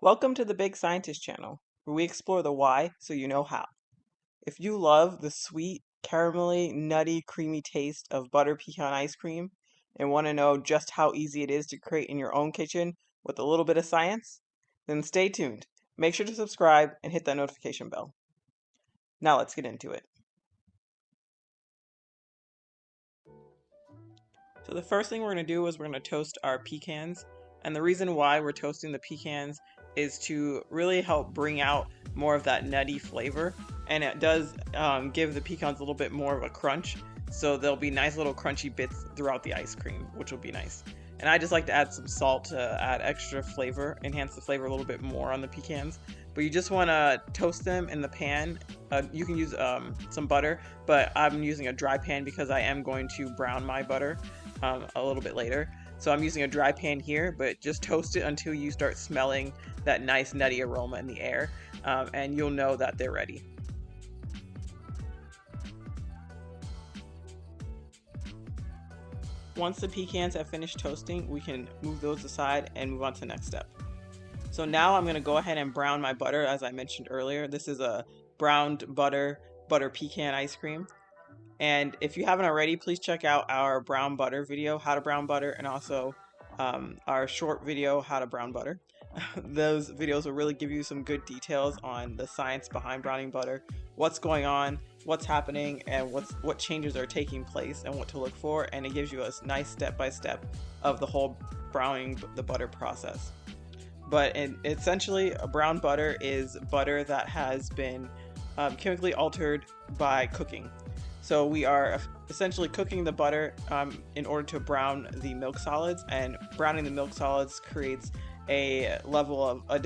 Welcome to the Big Scientist channel, where we explore the why so you know how. If you love the sweet, caramelly, nutty, creamy taste of butter pecan ice cream and want to know just how easy it is to create in your own kitchen with a little bit of science, then stay tuned. Make sure to subscribe and hit that notification bell. Now let's get into it. So the first thing we're going to do is we're going to toast our pecans. And the reason why we're toasting the pecans is to really help bring out more of that nutty flavor. And it does give the pecans a little bit more of a crunch. So there'll be nice little crunchy bits throughout the ice cream, which will be nice. And I just like to add some salt to add extra flavor, enhance the flavor a little bit more on the pecans. But you just want to toast them in the pan. You can use some butter, but I'm using a dry pan because I am going to brown my butter a little bit later. So I'm using a dry pan here, but just toast it until you start smelling that nice nutty aroma in the air, and you'll know that they're ready. Once the pecans have finished toasting, we can move those aside and move on to the next step. So now I'm going to go ahead and brown my butter, as I mentioned earlier. This is a browned butter pecan ice cream. And if you haven't already, please check out our brown butter video, how to brown butter, and also our short video, how to brown butter. Those videos will really give you some good details on the science behind browning butter, what's going on, what's happening, and what changes are taking place and what to look for. And it gives you a nice step-by-step of the whole browning the butter process. But essentially, a brown butter is butter that has been chemically altered by cooking. So we are essentially cooking the butter in order to brown the milk solids, and browning the milk solids creates a level of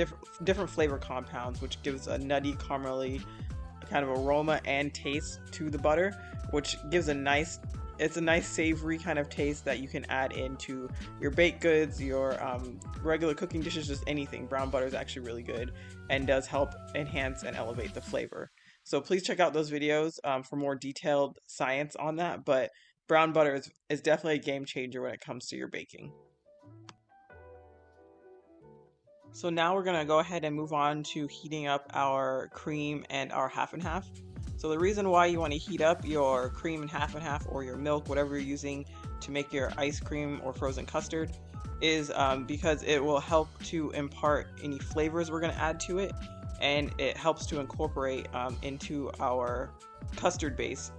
different flavor compounds, which gives a nutty, caramelly kind of aroma and taste to the butter, which gives it's a nice savory kind of taste that you can add into your baked goods, your regular cooking dishes, just anything. Brown butter is actually really good and does help enhance and elevate the flavor. So please check out those videos for more detailed science on that, but brown butter is definitely a game changer when it comes to your baking. So now we're going to go ahead and move on to heating up our cream and our half and half. So the reason why you want to heat up your cream and half or your milk, whatever you're using to make your ice cream or frozen custard, is because it will help to impart any flavors we're going to add to it, and it helps to incorporate into our custard base.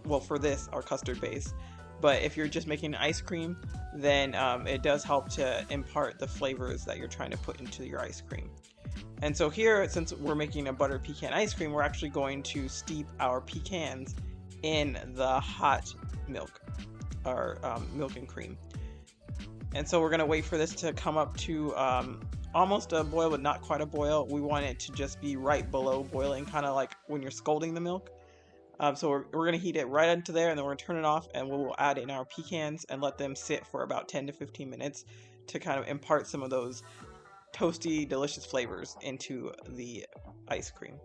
Well, for this, our custard base. But if you're just making ice cream, then it does help to impart the flavors that you're trying to put into your ice cream. And so here, since we're making a butter pecan ice cream, we're actually going to steep our pecans in the hot milk, or milk and cream. And so we're going to wait for this to come up to almost a boil, but not quite a boil. We want it to just be right below boiling, kind of like when you're scalding the milk. So we're going to heat it right into there, and then we're going to turn it off, and we'll add in our pecans and let them sit for about 10 to 15 minutes to kind of impart some of those toasty, delicious flavors into the ice cream.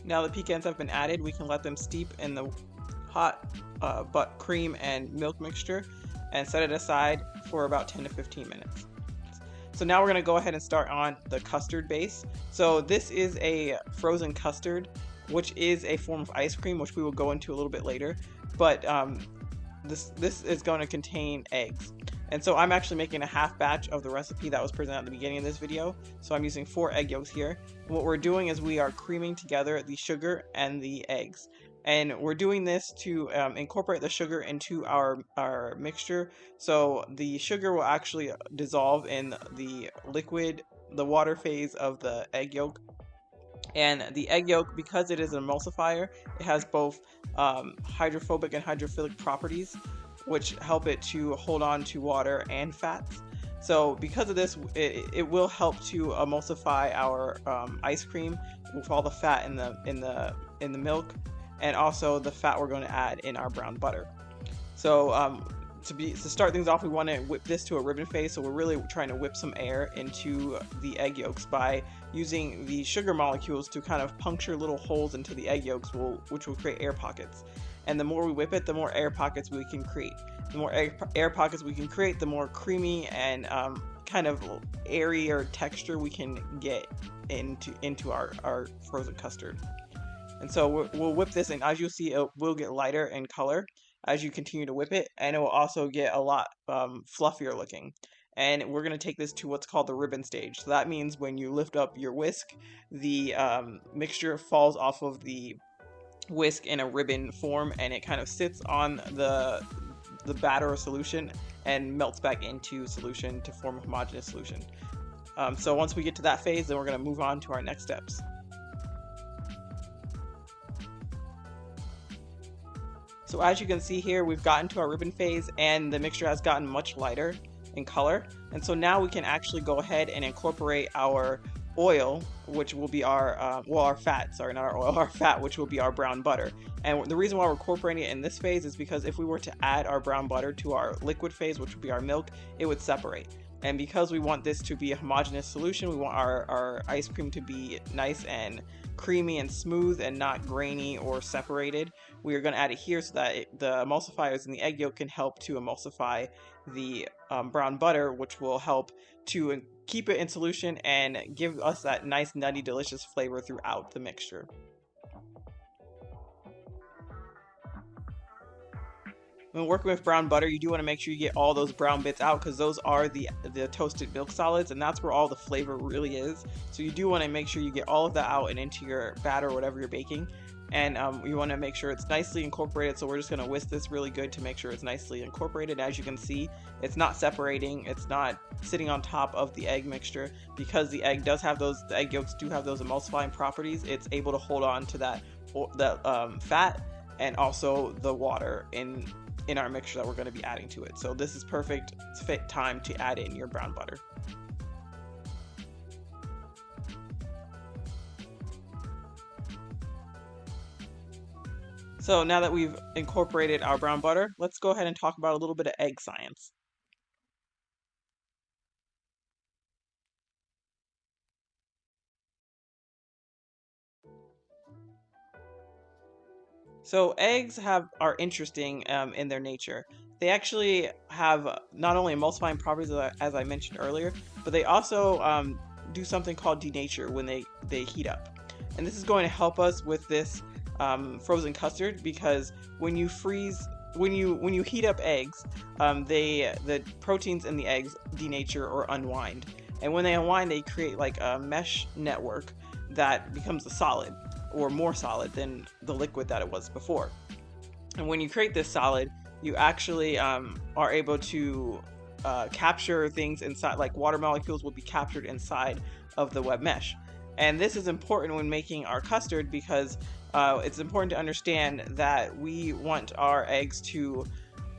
Now the pecans have been added, we can let them steep in the hot cream and milk mixture and set it aside for about 10 to 15 minutes. So now we're going to go ahead and start on the custard base. So this is a frozen custard, which is a form of ice cream, which we will go into a little bit later. But this is going to contain eggs. And so I'm actually making a half batch of the recipe that was presented at the beginning of this video. So I'm using 4 egg yolks here. And what we're doing is we are creaming together the sugar and the eggs. And we're doing this to incorporate the sugar into our mixture. So the sugar will actually dissolve in the liquid, the water phase of the egg yolk. And the egg yolk, because it is an emulsifier, it has both hydrophobic and hydrophilic properties, which help it to hold on to water and fats. So because of this, it will help to emulsify our ice cream with all the fat in the milk, and also the fat we're going to add in our brown butter. So to start things off, we want to whip this to a ribbon phase. So we're really trying to whip some air into the egg yolks by using the sugar molecules to kind of puncture little holes into the egg yolks, which will create air pockets. And the more we whip it, the more air pockets we can create. The more air pockets we can create, the more creamy and kind of airier texture we can get into our frozen custard. And so we'll whip this, and as you'll see, it will get lighter in color as you continue to whip it, and it will also get a lot fluffier looking. And we're going to take this to what's called the ribbon stage. So that means when you lift up your whisk, the mixture falls off of the whisk in a ribbon form, and it kind of sits on the batter or solution and melts back into solution to form a homogeneous solution. So once we get to that phase, then we're going to move on to our next steps. So as you can see here, we've gotten to our ribbon phase, and the mixture has gotten much lighter in color. And so now we can actually go ahead and incorporate our oil, which will be our fat, sorry, not our oil, our fat, which will be our brown butter. And the reason why we're incorporating it in this phase is because if we were to add our brown butter to our liquid phase, which would be our milk, it would separate. And because we want this to be a homogeneous solution, we want our ice cream to be nice and creamy and smooth and not grainy or separated, we are going to add it here so that the emulsifiers in the egg yolk can help to emulsify the brown butter, which will help to keep it in solution and give us that nice, nutty, delicious flavor throughout the mixture. When working with brown butter, you do want to make sure you get all those brown bits out, because those are the toasted milk solids, and that's where all the flavor really is. So you do want to make sure you get all of that out and into your batter or whatever you're baking. And you want to make sure it's nicely incorporated, so we're just going to whisk this really good to make sure it's nicely incorporated. As you can see, it's not separating, it's not sitting on top of the egg mixture, because the egg yolks do have those emulsifying properties. It's able to hold on to that fat and also the water in our mixture that we're going to be adding to it. So this is perfect time to add in your brown butter. So now that we've incorporated our brown butter, let's go ahead and talk about a little bit of egg science. So eggs are interesting in their nature. They actually have not only emulsifying properties as I mentioned earlier, but they also do something called denature when they heat up. And this is going to help us with this frozen custard, because when you heat up eggs, the proteins in the eggs denature or unwind. And when they unwind, they create like a mesh network that becomes a solid, or more solid than the liquid that it was before. And when you create this solid, you actually are able to capture things inside, like water molecules will be captured inside of the web mesh. And this is important when making our custard, because it's important to understand that we want our eggs to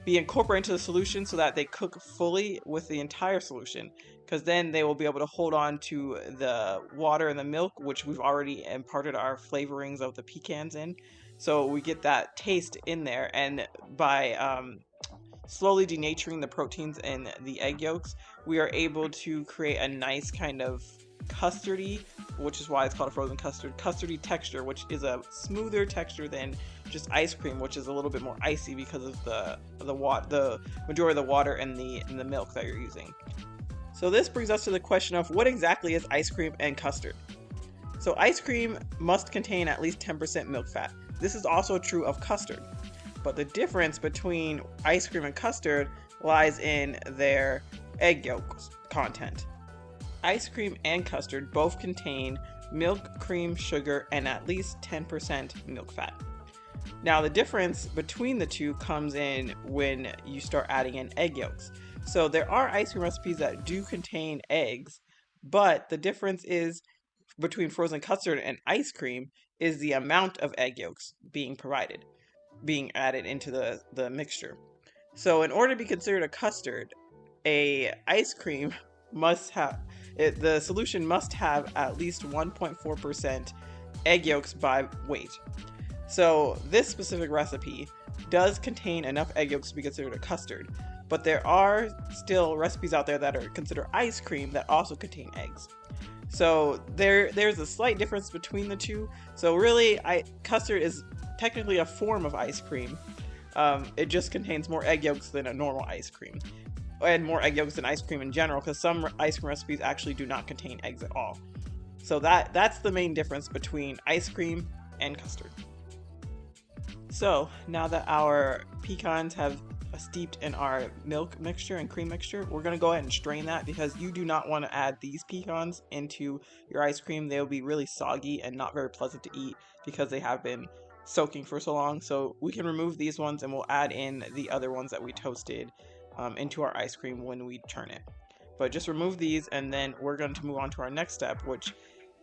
be incorporated into the solution so that they cook fully with the entire solution, because then they will be able to hold on to the water and the milk, which we've already imparted our flavorings of the pecans in. So we get that taste in there, and by slowly denaturing the proteins in the egg yolks, we are able to create a nice kind of custardy, which is why it's called a frozen custard, custardy texture, which is a smoother texture than just ice cream, which is a little bit more icy because of the majority of the water and the milk that you're using. So this brings us to the question of what exactly is ice cream and custard. So ice cream must contain at least 10% milk fat. This is also true of custard. But the difference between ice cream and custard lies in their egg yolks content. Ice cream and custard both contain milk, cream, sugar, and at least 10% milk fat. Now the difference between the two comes in when you start adding in egg yolks. So there are ice cream recipes that do contain eggs, but the difference is between frozen custard and ice cream is the amount of egg yolks being added into the mixture. So in order to be considered a custard, a ice cream the solution must have at least 1.4% egg yolks by weight. So this specific recipe does contain enough egg yolks to be considered a custard, but there are still recipes out there that are considered ice cream that also contain eggs. So there's a slight difference between the two. So really, custard is technically a form of ice cream. It just contains more egg yolks than a normal ice cream, and more egg yolks than ice cream in general, because some ice cream recipes actually do not contain eggs at all. So that's the main difference between ice cream and custard. So now that our pecans have steeped in our milk mixture and cream mixture, we're going to go ahead and strain that, because you do not want to add these pecans into your ice cream. They'll be really soggy and not very pleasant to eat because they have been soaking for so long. So we can remove these ones and we'll add in the other ones that we toasted into our ice cream when we churn it. But just remove these, and then we're going to move on to our next step, which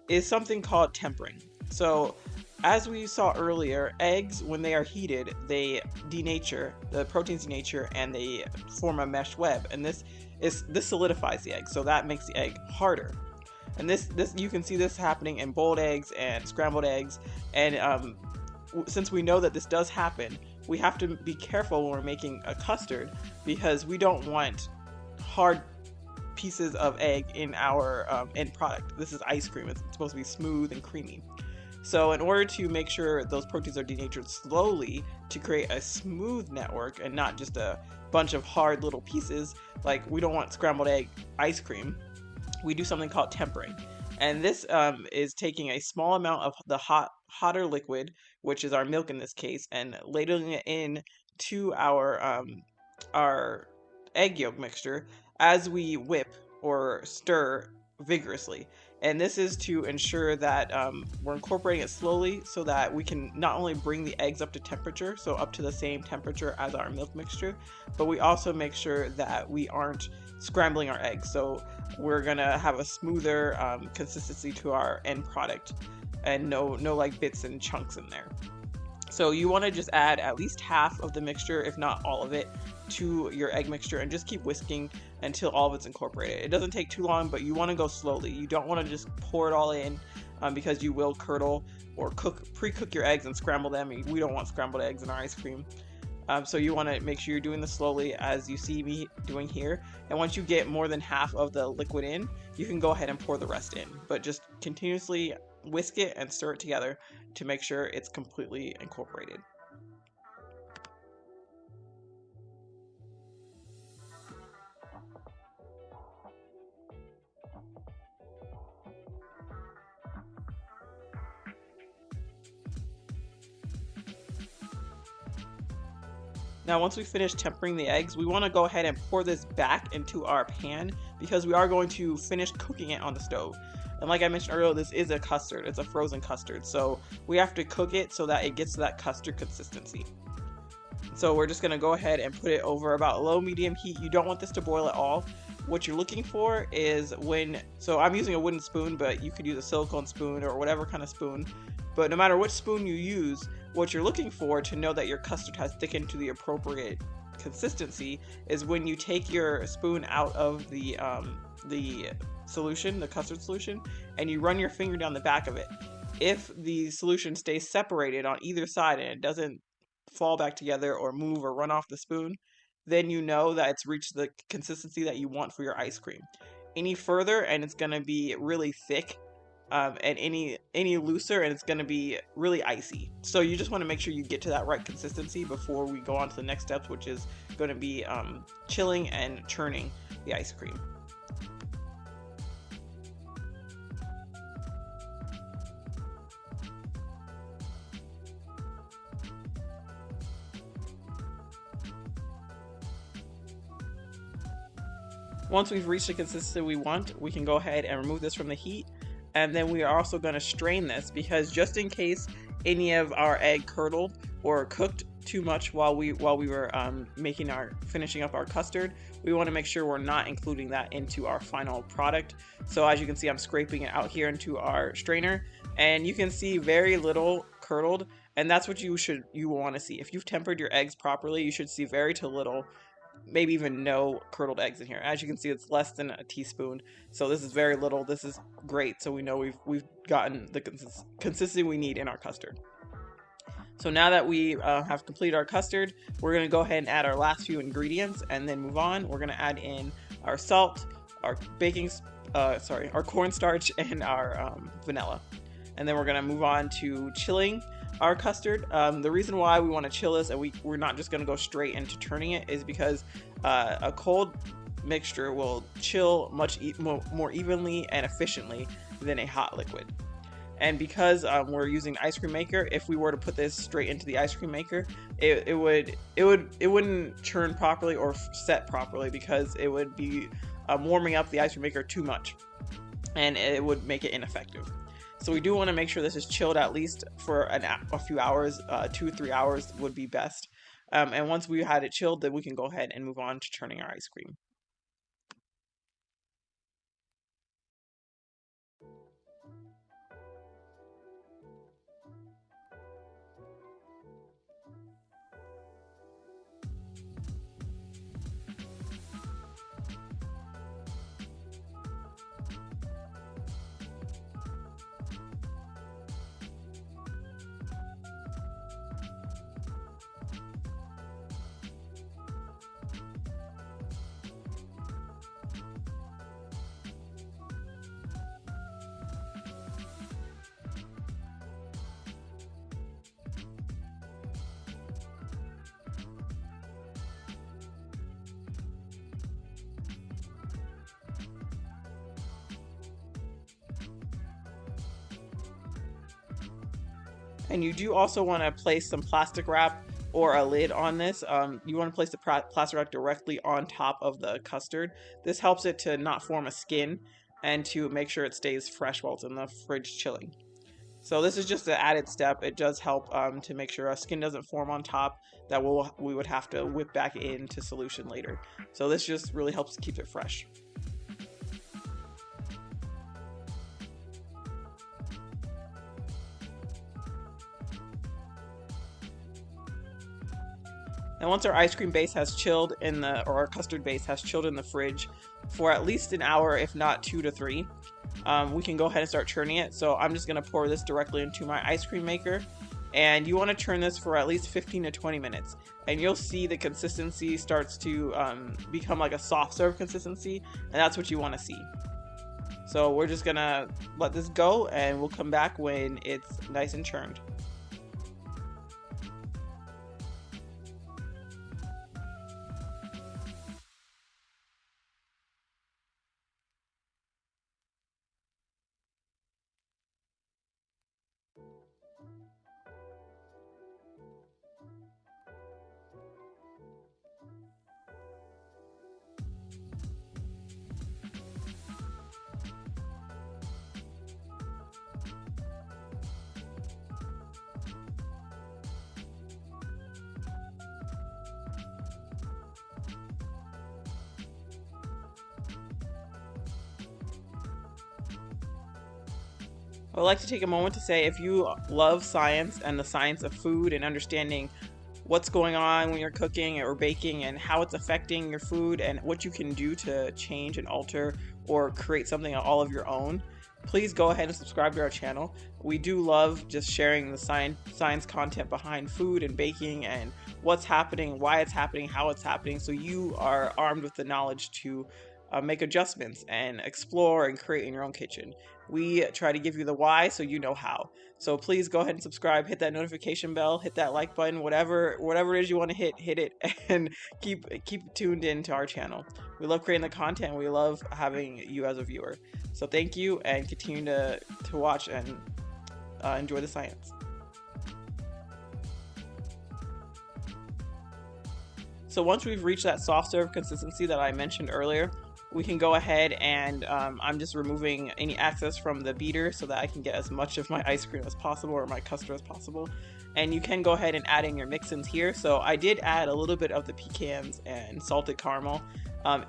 is something called tempering. So as we saw earlier, eggs, when they are heated, they denature, the proteins denature, and they form a mesh web, and this solidifies the egg, so that makes the egg harder. And this you can see this happening in boiled eggs and scrambled eggs, and since we know that this does happen, we have to be careful when we're making a custard, because we don't want hard pieces of egg in our end product. This is ice cream. It's supposed to be smooth and creamy. So in order to make sure those proteins are denatured slowly to create a smooth network and not just a bunch of hard little pieces, like we don't want scrambled egg ice cream, we do something called tempering. And this is taking a small amount of the hotter liquid, which is our milk in this case, and ladling it in to our egg yolk mixture as we whip or stir vigorously. And this is to ensure that we're incorporating it slowly so that we can not only bring the eggs up to temperature, so up to the same temperature as our milk mixture, but we also make sure that we aren't scrambling our eggs. So we're gonna have a smoother consistency to our end product, and no like bits and chunks in there. So you want to just add at least half of the mixture, if not all of it, to your egg mixture, and just keep whisking until all of it's incorporated. It doesn't take too long, but you want to go slowly. You don't want to just pour it all in because you will curdle or pre-cook your eggs and scramble them. We don't want scrambled eggs in our ice cream. So you want to make sure you're doing this slowly, as you see me doing here. And once you get more than half of the liquid in, you can go ahead and pour the rest in. But just continuously whisk it and stir it together to make sure it's completely incorporated. Now, once we finish tempering the eggs, we want to go ahead and pour this back into our pan, because we are going to finish cooking it on the stove. And like I mentioned earlier, this is a custard. It's a frozen custard. So we have to cook it so that it gets to that custard consistency. So we're just going to go ahead and put it over about low-medium heat. You don't want this to boil at all. What you're looking for is so I'm using a wooden spoon, but you could use a silicone spoon or whatever kind of spoon. But no matter which spoon you use, what you're looking for to know that your custard has thickened to the appropriate consistency is when you take your spoon out of the solution, the custard solution, and you run your finger down the back of it. If the solution stays separated on either side and it doesn't fall back together or move or run off the spoon, then you know that it's reached the consistency that you want for your ice cream. Any further and it's going to be really thick and any looser, and it's going to be really icy. So you just want to make sure you get to that right consistency before we go on to the next steps, which is going to be chilling and churning the ice cream. Once we've reached the consistency we want, we can go ahead and remove this from the heat. And then we are also going to strain this, because just in case any of our egg curdled or cooked too much while we were finishing up our custard, we want to make sure we're not including that into our final product. So as you can see, I'm scraping it out here into our strainer, and you can see very little curdled, and that's what you want to see. If you've tempered your eggs properly, you should see very to little, maybe even no curdled eggs in here. As you can see, it's less than a teaspoon, so this is very little. This is great, so we know we've gotten the consistency we need in our custard. So now that we have completed our custard, we're going to go ahead and add our last few ingredients and then move on. We're going to add in our salt, our our cornstarch, and our vanilla. And then we're going to move on to chilling our custard. The reason why we want to chill this, and we're not just going to go straight into turning it, is because a cold mixture will chill much more evenly and efficiently than a hot liquid. And because we're using the ice cream maker, if we were to put this straight into the ice cream maker, it wouldn't churn properly or set properly, because it would be warming up the ice cream maker too much, and it would make it ineffective. So we do want to make sure this is chilled at least for a few hours. 2-3 hours would be best. And once we had it chilled, then we can go ahead and move on to churning our ice cream. And you do also want to place some plastic wrap or a lid on this. You want to place the plastic wrap directly on top of the custard. This helps it to not form a skin and to make sure it stays fresh while it's in the fridge chilling. So this is just an added step. It does help to make sure a skin doesn't form on top that we would have to whip back into solution later. So this just really helps keep it fresh. And once our ice cream base has chilled or our custard base has chilled in the fridge for at least an hour, if not 2 to 3, we can go ahead and start churning it. So I'm just going to pour this directly into my ice cream maker. And you want to churn this for at least 15 to 20 minutes. And you'll see the consistency starts to become like a soft serve consistency. And that's what you want to see. So we're just going to let this go, and we'll come back when it's nice and churned. I would like to take a moment to say, if you love science and the science of food and understanding what's going on when you're cooking or baking and how it's affecting your food and what you can do to change and alter or create something all of your own, please go ahead and subscribe to our channel. We do love just sharing the science content behind food and baking and what's happening, why it's happening, how it's happening, so you are armed with the knowledge to make adjustments and explore and create in your own kitchen. We try to give you the why so you know how. So please go ahead and subscribe, hit that notification bell, hit that like button, whatever it is you want to hit it, and keep tuned in to our channel. We love creating the content. We love having you as a viewer. So thank you, and continue to watch and enjoy the science. So once we've reached that soft serve consistency that I mentioned earlier, we can go ahead and I'm just removing any excess from the beater so that I can get as much of my ice cream as possible, or my custard as possible. And you can go ahead and add in your mix-ins here. So I did add a little bit of the pecans and salted caramel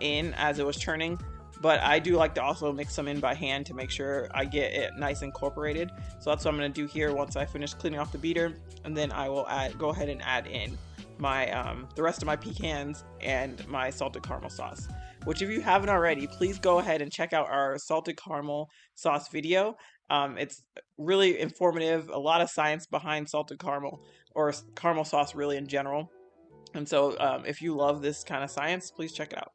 in as it was churning, but I do like to also mix them in by hand to make sure I get it nice incorporated. So that's what I'm going to do here once I finish cleaning off the beater, and then I will go ahead and add in my the rest of my pecans and my salted caramel sauce, which if you haven't already, please go ahead and check out our salted caramel sauce video. It's really informative, a lot of science behind salted caramel, or caramel sauce really in general. And so if you love this kind of science, please check it out.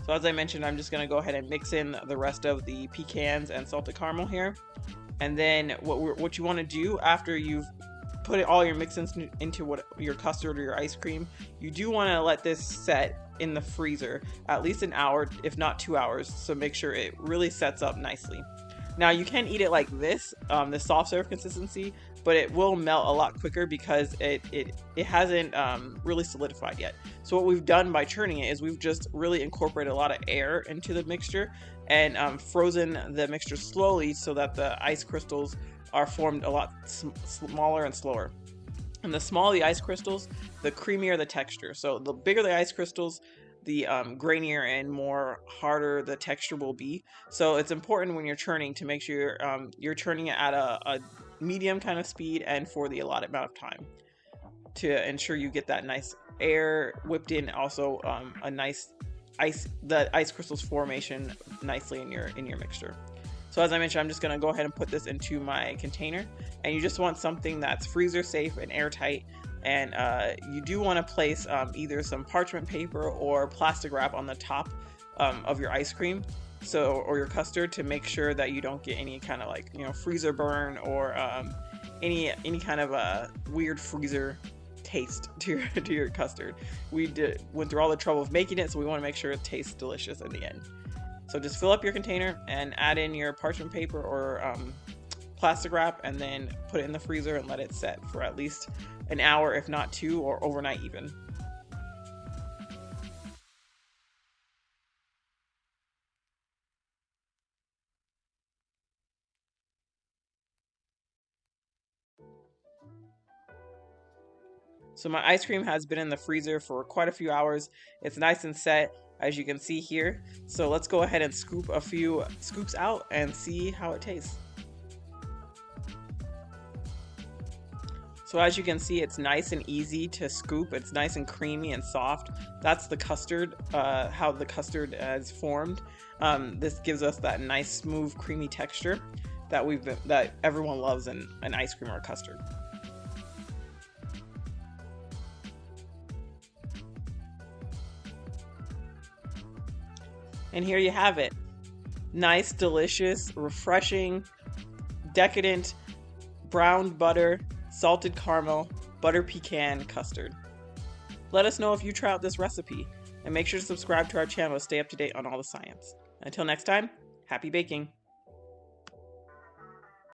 So as I mentioned, I'm just going to go ahead and mix in the rest of the pecans and salted caramel here. And then what you want to do after you've put all your mix-ins into your custard or your ice cream, you do want to let this set in the freezer at least an hour, if not 2 hours, so make sure it really sets up nicely. Now you can eat it like this, the soft serve consistency, but it will melt a lot quicker because it hasn't really solidified yet. So what we've done by churning it is we've just really incorporated a lot of air into the mixture and frozen the mixture slowly so that the ice crystals are formed a lot smaller and slower. And the smaller the ice crystals, the creamier the texture. So the bigger the ice crystals, the grainier and more harder the texture will be. So it's important when you're churning to make sure you're churning it at a medium kind of speed and for the allotted amount of time to ensure you get that nice air whipped in, also a nice the ice crystals formation nicely in your mixture. So as I mentioned, I'm just going to go ahead and put this into my container, and you just want something that's freezer safe and airtight. And you do want to place either some parchment paper or plastic wrap on the top of your ice cream, or your custard, to make sure that you don't get any kind of freezer burn or any kind of weird freezer taste to your custard. We went through all the trouble of making it, so we want to make sure it tastes delicious in the end. So just fill up your container and add in your parchment paper or plastic wrap, and then put it in the freezer and let it set for at least an hour, if not 2, or overnight even. So my ice cream has been in the freezer for quite a few hours. It's nice and set, as you can see here. So let's go ahead and scoop a few scoops out and see how it tastes. So as you can see, it's nice and easy to scoop. It's nice and creamy and soft. That's the custard, how the custard is formed. This gives us that nice, smooth, creamy texture that everyone loves in an ice cream or a custard. And here you have it. Nice, delicious, refreshing, decadent, browned butter, salted caramel, butter pecan custard. Let us know if you try out this recipe, and make sure to subscribe to our channel to stay up to date on all the science. Until next time, happy baking!